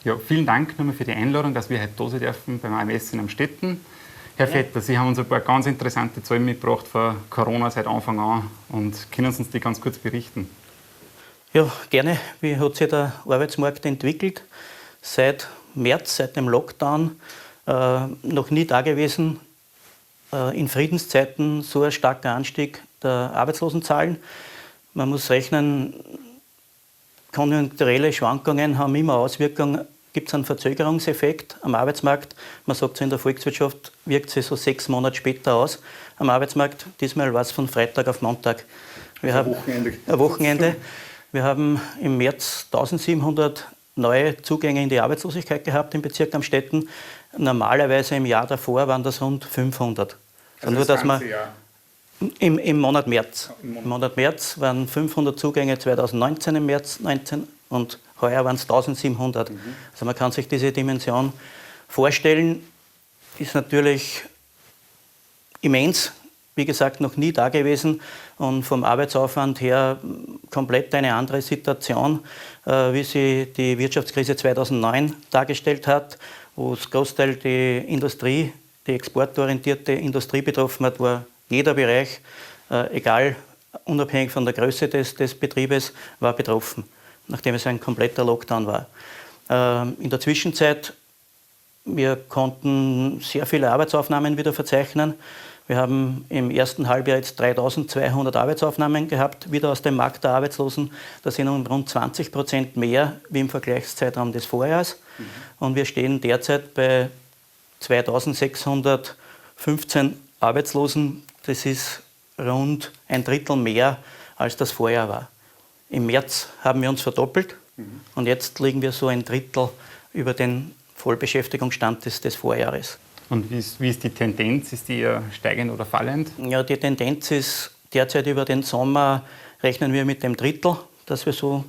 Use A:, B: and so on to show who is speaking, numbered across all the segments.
A: Ja, vielen Dank nochmal für die Einladung, dass wir heute da sein dürfen beim AMS in Amstetten. Herr Vetter, Sie haben uns ein paar ganz interessante Zahlen mitgebracht von Corona seit Anfang an und können Sie uns die ganz kurz berichten?
B: Ja, gerne. Wie hat sich der Arbeitsmarkt entwickelt? Seit März, seit dem Lockdown, noch nie dagewesen. In Friedenszeiten so ein starker Anstieg der Arbeitslosenzahlen. Man muss rechnen, konjunkturelle Schwankungen haben immer Auswirkungen. Gibt es einen Verzögerungseffekt am Arbeitsmarkt? Man sagt so, in der Volkswirtschaft wirkt sich so 6 Monate später aus am Arbeitsmarkt. Diesmal war es von Freitag auf Montag. Ein Wochenende. Wir haben im März 1700 neue Zugänge in die Arbeitslosigkeit gehabt im Bezirk Amstetten. Normalerweise im Jahr davor waren das rund 500.
A: Also
B: nur,
A: das
B: dass man
A: ganze Jahr?
B: Im Monat März. Im Monat März waren 500 Zugänge 2019 im März 19 und heuer waren es 1700. Also man kann sich diese Dimension vorstellen, ist natürlich immens. Wie gesagt, noch nie da gewesen und vom Arbeitsaufwand her komplett eine andere Situation, wie sie die Wirtschaftskrise 2009 dargestellt hat, wo das Großteil die Industrie, die exportorientierte Industrie betroffen hat, war jeder Bereich, egal, unabhängig von der Größe des Betriebes, war betroffen, nachdem es ein kompletter Lockdown war. In der Zwischenzeit, wir konnten sehr viele Arbeitsaufnahmen wieder verzeichnen. Wir haben im ersten Halbjahr jetzt 3.200 Arbeitsaufnahmen gehabt, wieder aus dem Markt der Arbeitslosen. Das sind rund 20% mehr wie im Vergleichszeitraum des Vorjahres. Und wir stehen derzeit bei 2.615 Arbeitslosen. Das ist rund ein Drittel mehr, als das Vorjahr war. Im März haben wir uns verdoppelt und jetzt liegen wir so ein Drittel über den Vollbeschäftigungsstand des Vorjahres.
A: Und wie ist die Tendenz? Ist die eher steigend oder fallend?
B: Ja, die Tendenz ist derzeit über den Sommer, rechnen wir mit dem Drittel, dass wir so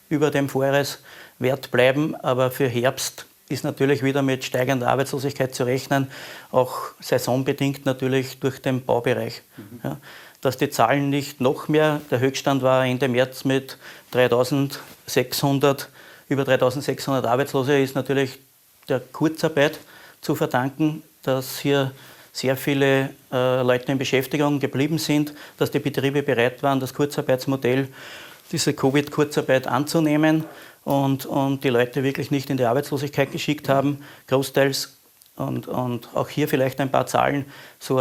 B: über dem Vorjahreswert bleiben. Aber für Herbst ist natürlich wieder mit steigender Arbeitslosigkeit zu rechnen, auch saisonbedingt natürlich durch den Baubereich. Ja, dass die Zahlen nicht noch mehr, der Höchststand war Ende März mit 3.600, über 3.600 Arbeitslose, ist natürlich der Kurzarbeit zu verdanken, dass hier sehr viele Leute in Beschäftigung geblieben sind, dass die Betriebe bereit waren, das Kurzarbeitsmodell, diese Covid-Kurzarbeit anzunehmen und die Leute wirklich nicht in die Arbeitslosigkeit geschickt haben, großteils. Und auch hier vielleicht ein paar Zahlen. So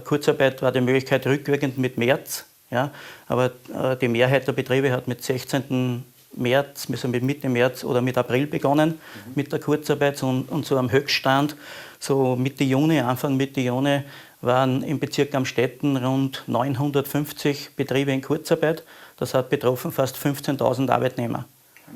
B: Kurzarbeit war die Möglichkeit rückwirkend mit März, ja, aber die Mehrheit der Betriebe hat mit 16. März, also mit Mitte März oder mit April begonnen mit der Kurzarbeit und so am Höchststand, so Mitte Juni, Anfang Mitte Juni, waren im Bezirk Amstetten rund 950 Betriebe in Kurzarbeit. Das hat betroffen fast 15.000 Arbeitnehmer.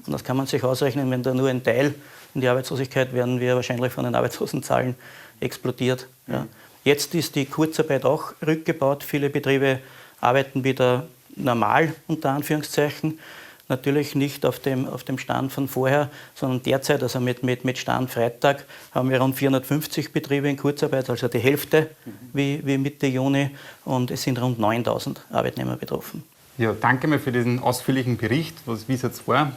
B: Und das kann man sich ausrechnen, wenn da nur ein Teil in die Arbeitslosigkeit, werden wir wahrscheinlich von den Arbeitslosenzahlen explodiert. Ja. Jetzt ist die Kurzarbeit auch rückgebaut. Viele Betriebe arbeiten wieder normal, unter Anführungszeichen. Natürlich nicht auf dem Stand von vorher, sondern derzeit, also mit Stand Freitag, haben wir rund 450 Betriebe in Kurzarbeit, also die Hälfte wie Mitte Juni, und es sind rund 9.000 Arbeitnehmer betroffen.
A: Ja, danke mal für diesen ausführlichen Bericht, wie es jetzt war.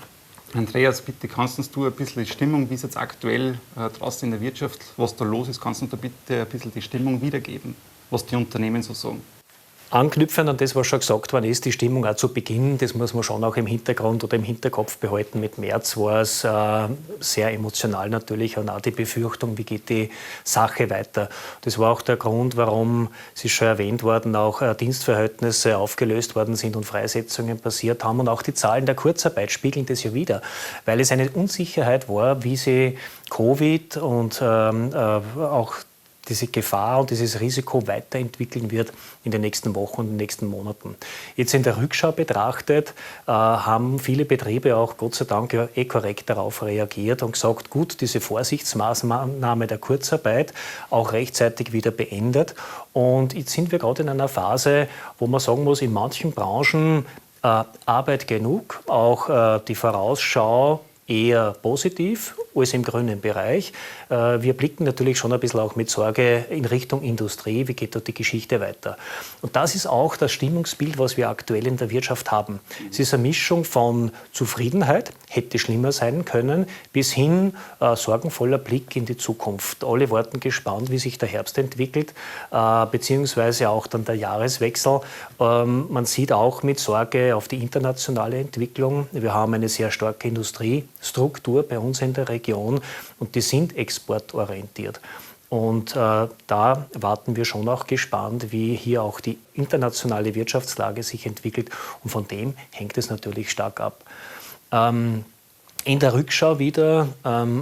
A: Andreas, bitte kannst du ein bisschen die Stimmung, wie es jetzt aktuell draußen in der Wirtschaft, was da los ist, kannst du da bitte ein bisschen die Stimmung wiedergeben, was die Unternehmen so sagen?
C: Anknüpfend an das, was schon gesagt worden ist, die Stimmung auch zu Beginn, das muss man schon auch im Hintergrund oder im Hinterkopf behalten. Mit März war es sehr emotional natürlich und auch die Befürchtung, wie geht die Sache weiter. Das war auch der Grund, warum, es ist schon erwähnt worden, auch Dienstverhältnisse aufgelöst worden sind und Freisetzungen passiert haben. Und auch die Zahlen der Kurzarbeit spiegeln das ja wider, weil es eine Unsicherheit war, wie sie Covid und auch diese Gefahr und dieses Risiko weiterentwickeln wird in den nächsten Wochen und den nächsten Monaten. Jetzt in der Rückschau betrachtet, haben viele Betriebe auch Gott sei Dank korrekt darauf reagiert und gesagt, gut, diese Vorsichtsmaßnahme der Kurzarbeit auch rechtzeitig wieder beendet. Und jetzt sind wir gerade in einer Phase, wo man sagen muss, in manchen Branchen Arbeit genug, auch die Vorausschau eher positiv alles im grünen Bereich. Wir blicken natürlich schon ein bisschen auch mit Sorge in Richtung Industrie. Wie geht dort die Geschichte weiter? Und das ist auch das Stimmungsbild, was wir aktuell in der Wirtschaft haben. Es ist eine Mischung von Zufriedenheit, hätte schlimmer sein können, bis hin sorgenvoller Blick in die Zukunft. Alle warten gespannt, wie sich der Herbst entwickelt, beziehungsweise auch dann der Jahreswechsel. Man sieht auch mit Sorge auf die internationale Entwicklung. Wir haben eine sehr starke Industriestruktur bei uns in der Region und die sind exportorientiert. Und da warten wir schon auch gespannt, wie hier auch die internationale Wirtschaftslage sich entwickelt. Und von dem hängt es natürlich stark ab. In der Rückschau wieder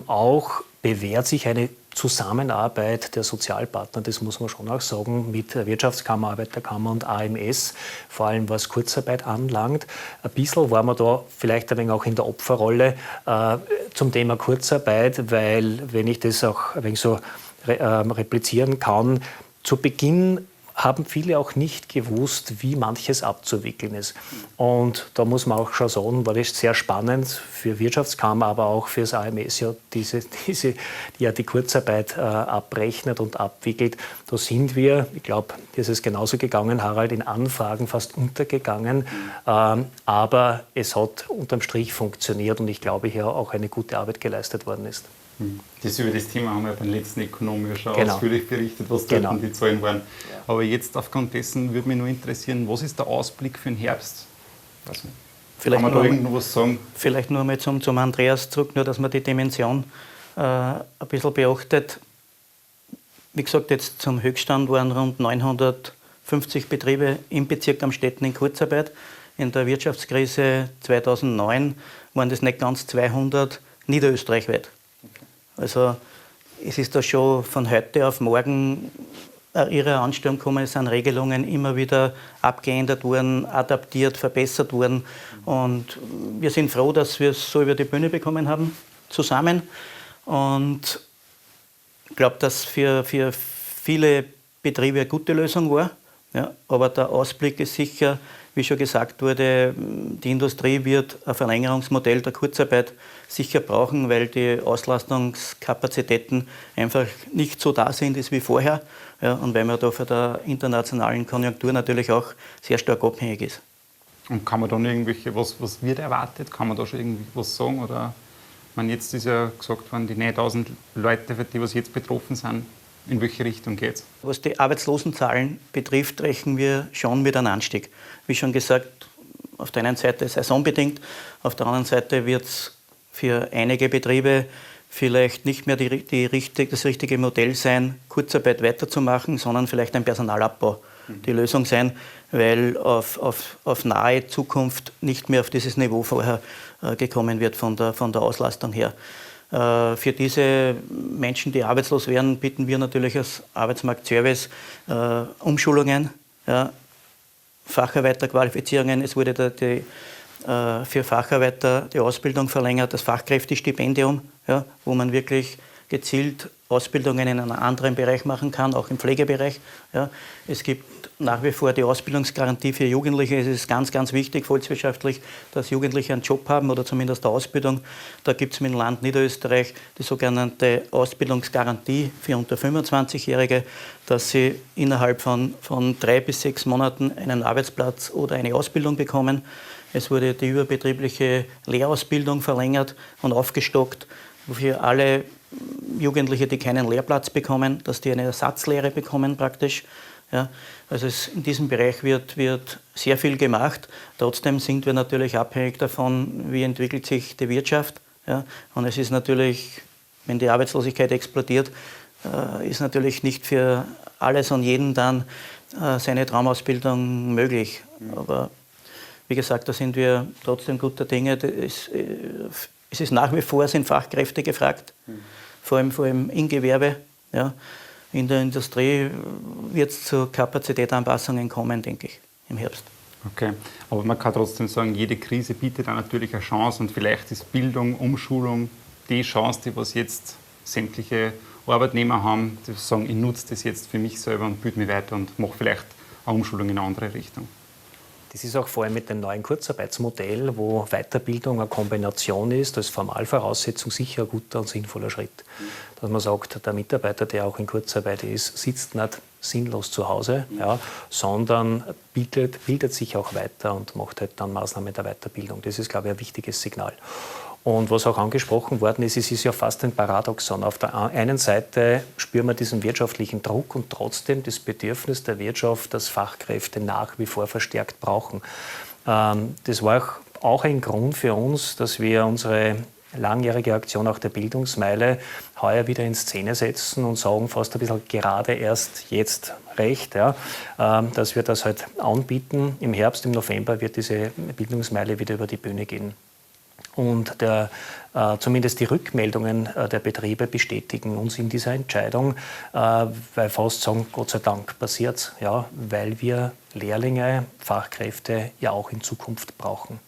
C: auch bewährt sich eine Zusammenarbeit der Sozialpartner, das muss man schon auch sagen, mit der Wirtschaftskammer, Arbeiterkammer und AMS, vor allem was Kurzarbeit anlangt. Ein bisschen waren wir da vielleicht ein wenig auch in der Opferrolle zum Thema Kurzarbeit, weil, wenn ich das auch ein wenig so replizieren kann, zu Beginn haben viele auch nicht gewusst, wie manches abzuwickeln ist. Und da muss man auch schon sagen, war das sehr spannend für Wirtschaftskammer, aber auch für das AMS, ja, die ja die Kurzarbeit abrechnet und abwickelt. Da sind wir, ich glaube, das ist genauso gegangen, Harald, in Anfragen fast untergegangen. Aber es hat unterm Strich funktioniert und ich glaube, hier auch eine gute Arbeit geleistet worden ist.
A: Über das Thema haben wir beim letzten Ökonom ja schon
C: Genau.
A: ausführlich berichtet, was dort die Zahlen waren. Aber jetzt aufgrund dessen würde mich nur interessieren, was ist der Ausblick für den Herbst? Kann man da irgendwo was sagen?
B: Vielleicht nur mal zum Andreas zurück, nur dass man die Dimension ein bisschen beachtet. Wie gesagt, jetzt zum Höchststand waren rund 950 Betriebe im Bezirk Amstetten in Kurzarbeit. In der Wirtschaftskrise 2009 waren das nicht ganz 200 niederösterreichweit. Also es ist da schon von heute auf morgen ihre Ansturm gekommen, es sind Regelungen immer wieder abgeändert worden, adaptiert, verbessert worden. Und wir sind froh, dass wir es so über die Bühne bekommen haben, zusammen. Und ich glaube, dass für viele Betriebe eine gute Lösung war. Ja, aber der Ausblick ist sicher, wie schon gesagt wurde, die Industrie wird ein Verlängerungsmodell der Kurzarbeit sicher brauchen, weil die Auslastungskapazitäten einfach nicht so da sind wie vorher. Ja, und weil man da von der internationalen Konjunktur natürlich auch sehr stark abhängig ist.
A: Und kann man dann irgendwelche, was wird erwartet? Kann man da schon irgendwie was sagen? Oder, jetzt ist ja gesagt worden, die 9000 Leute, für die was jetzt betroffen sind, in welche Richtung geht es?
B: Was die Arbeitslosenzahlen betrifft, rechnen wir schon mit einem Anstieg. Wie schon gesagt, auf der einen Seite saisonbedingt, auf der anderen Seite wird es für einige Betriebe vielleicht nicht mehr das richtige Modell sein, Kurzarbeit weiterzumachen, sondern vielleicht ein Personalabbau die Lösung sein, weil auf nahe Zukunft nicht mehr auf dieses Niveau vorher gekommen wird von der Auslastung her. Für diese Menschen, die arbeitslos werden, bieten wir natürlich als Arbeitsmarktservice Umschulungen, ja, Facharbeiterqualifizierungen. Es wurde für Facharbeiter die Ausbildung verlängert, das Fachkräftestipendium, ja, wo man wirklich gezielt Ausbildungen in einem anderen Bereich machen kann, auch im Pflegebereich. Ja. Es gibt nach wie vor die Ausbildungsgarantie für Jugendliche. Es ist ganz, ganz wichtig volkswirtschaftlich, dass Jugendliche einen Job haben oder zumindest eine Ausbildung. Da gibt es mit dem Land Niederösterreich die sogenannte Ausbildungsgarantie für unter 25-Jährige, dass sie innerhalb von 3 bis 6 Monaten einen Arbeitsplatz oder eine Ausbildung bekommen. Es wurde die überbetriebliche Lehrausbildung verlängert und aufgestockt, für alle Jugendliche, die keinen Lehrplatz bekommen, dass die eine Ersatzlehre bekommen praktisch. Ja, also in diesem Bereich wird sehr viel gemacht. Trotzdem sind wir natürlich abhängig davon, wie entwickelt sich die Wirtschaft. Ja, und es ist natürlich, wenn die Arbeitslosigkeit explodiert, ist natürlich nicht für alles und jeden dann seine Traumausbildung möglich. Aber wie gesagt, da sind wir trotzdem guter Dinge. Es ist nach wie vor, sind Fachkräfte gefragt, vor allem im Gewerbe. Ja. In der Industrie wird es zu Kapazitätsanpassungen kommen, denke ich, im Herbst.
A: Okay, aber man kann trotzdem sagen, jede Krise bietet dann natürlich eine Chance und vielleicht ist Bildung, Umschulung die Chance, die was jetzt sämtliche Arbeitnehmer haben, die sagen, ich nutze das jetzt für mich selber und bilde mich weiter und mache vielleicht eine Umschulung in eine andere Richtung.
C: Das ist auch vor allem mit dem neuen Kurzarbeitsmodell, wo Weiterbildung eine Kombination ist, als Formalvoraussetzung sicher ein guter und sinnvoller Schritt. Dass man sagt, der Mitarbeiter, der auch in Kurzarbeit ist, sitzt nicht sinnlos zu Hause, ja, sondern bildet sich auch weiter und macht halt dann Maßnahmen der Weiterbildung. Das ist, glaube ich, ein wichtiges Signal. Und was auch angesprochen worden ist, es ist ja fast ein Paradoxon. Auf der einen Seite spüren wir diesen wirtschaftlichen Druck und trotzdem das Bedürfnis der Wirtschaft, dass Fachkräfte nach wie vor verstärkt brauchen. Das war auch ein Grund für uns, dass wir unsere langjährige Aktion auch der Bildungsmeile heuer wieder in Szene setzen und sagen fast ein bisschen gerade erst jetzt recht, ja, dass wir das halt anbieten. Im Herbst, im November wird diese Bildungsmeile wieder über die Bühne gehen. Und zumindest die Rückmeldungen der Betriebe bestätigen uns in dieser Entscheidung, weil fast sagen, Gott sei Dank passiert es, ja, weil wir Lehrlinge, Fachkräfte ja auch in Zukunft brauchen.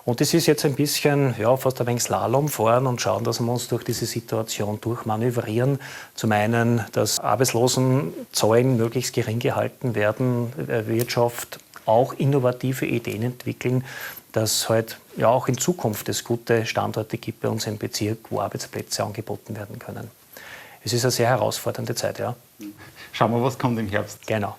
C: Und das ist jetzt ein bisschen, ja, fast ein wenig Slalom fahren und schauen, dass wir uns durch diese Situation durchmanövrieren. Zum einen, dass Arbeitslosenzahlen möglichst gering gehalten werden, Wirtschaft auch innovative Ideen entwickeln, dass halt ja auch in Zukunft es gute Standorte gibt bei uns im Bezirk, wo Arbeitsplätze angeboten werden können. Es ist eine sehr herausfordernde Zeit, ja.
A: Schauen wir, was kommt im Herbst.
C: Genau.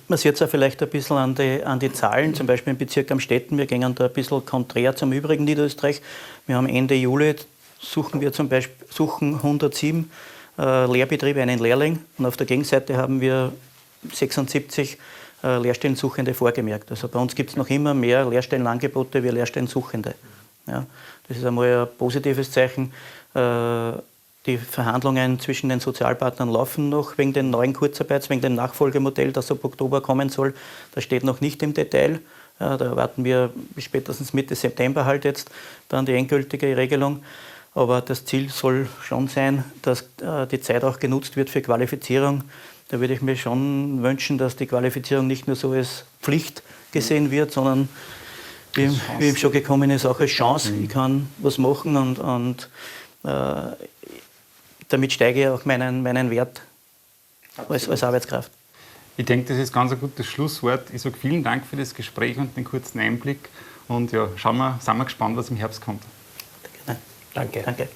B: Man sieht es auch vielleicht ein bisschen an die Zahlen, zum Beispiel im Bezirk Amstetten. Wir gehen da ein bisschen konträr zum übrigen Niederösterreich. Wir haben Ende Juli, suchen 107 Lehrbetriebe einen Lehrling und auf der Gegenseite haben wir 76 Lehrstellensuchende vorgemerkt. Also bei uns gibt es noch immer mehr Lehrstellenangebote wie Lehrstellensuchende. Ja, das ist einmal ein positives Zeichen. Die Verhandlungen zwischen den Sozialpartnern laufen noch wegen den neuen Kurzarbeits-, wegen dem Nachfolgemodell, das ab Oktober kommen soll. Das steht noch nicht im Detail. Da erwarten wir bis spätestens Mitte September halt jetzt dann die endgültige Regelung. Aber das Ziel soll schon sein, dass die Zeit auch genutzt wird für Qualifizierung. Da würde ich mir schon wünschen, dass die Qualifizierung nicht nur so als Pflicht gesehen wird, sondern wie schon gekommen ist, auch als Chance. Ich kann was machen und damit steige ich auch meinen Wert als Arbeitskraft.
A: Ich denke, das ist ganz ein gutes Schlusswort. Ich sage vielen Dank für das Gespräch und den kurzen Einblick. Und ja, sind wir gespannt, was im Herbst kommt.
C: Danke.